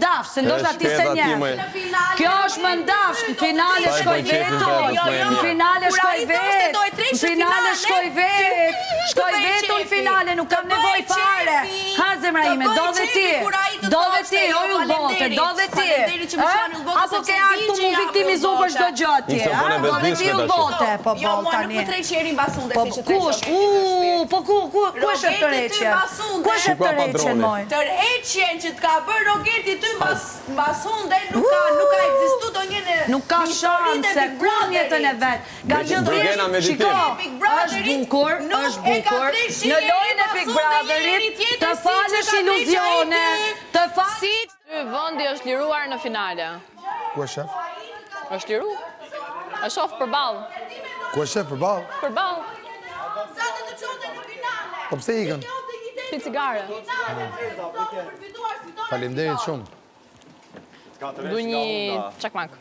ndafsh, se ndoshta ti se nje. Kjo është më ndafsh, në finale shkoj veto, në finale shkoj vet, në finale shkoj veto në finale, nuk kam nevoj fare. Ha zemra ime, do dhe ti, o ju bote, do dhe ti. Apo ke artu mu viktimizu për shdo gjëti, do dhe ti ju bote, po bol tani. Po ku është tërheqjen? Ku është tërheqjen, moj? Tërheqjen që t'ka bërë Rogerti ty mbas hunde nuk ka ekzistu do njëne... Nuk ka shanse, ku njëtën e vetë. Ga gjithë shiko, është bukur, në lojën e Big Brotherit, të falësh iluzione, të falësh... Ky vendi është liruar në finale. Ku është shef? Është liru? E shoh përballë. Ku është shef përballë? Përballë. Po pse ikën? Pi cigare. Faleminderit shumë. Du një çakmak.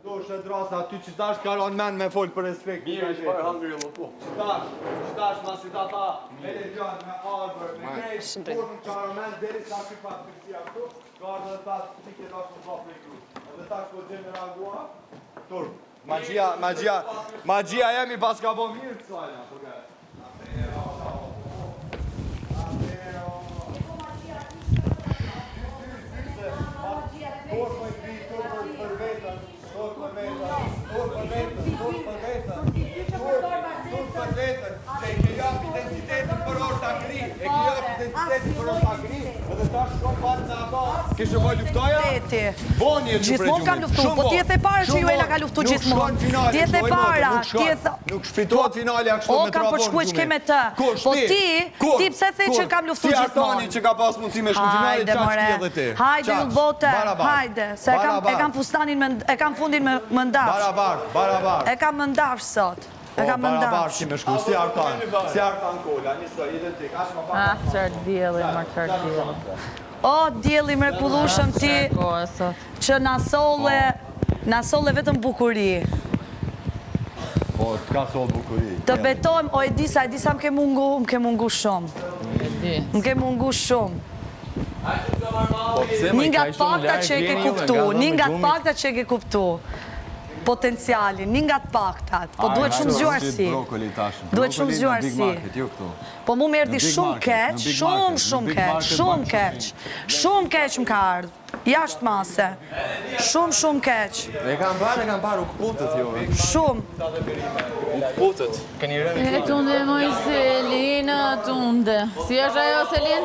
Do është drasa aty që tash karon men me folë për respekt. Mirë është parë hangërë më po. Qëtash ma si ta tha, me legjan, me arbër, me krejt, formën karon men, deri sa që pa të përësia këtu, ka ardhë dhe ta që ke tash më pa për e kru. Edhe tash po gjemë në reagua, turp. Magjia jemi pas ka bo mirë kësajna, po kërë. Kishë bëj luftoja? Bonje që Gjithmonë kam luftu, po t'jeth e para që Juela ka luftu gjithmonë. T'jeth e para, nuk shfitohet finale a kështu me kam përshkuj që ke me të. Po ti pse the që kam luftu gjithmonë. Si Artani që ka pas mundësi me shku finale, qa që tje dhe ti. Hajde, ju bote, hajde. Se e kam fustanin, e kam fundin më ndafsh. Barabar. E kam më ndafsh sot. E kam më Barabar ndafsh. që me shku, si Artan Kola, njësë, identik, ashtë më pa. Qërë djeli. O, djeli mrekullueshëm ti, që na solle vetëm bukuri. Po, t'ka soll bukuri. Të betojmë, o e disa më ke mungu shumë. Më ke mungu shumë. Një nga të pakta që e ke kuptu, potencialin, një nga të paktat, po duhet shumë zgjuarsi. Duhet shumë zgjuarsi. Po mu më erdi shumë keq, shumë keq më ka ardhë. Jashtë mase. Shumë keq. E kam parë u këputët jo. Shumë. U këputët. Keni rëmi E tunde moj Selina, tunde. Si është ajo Selin?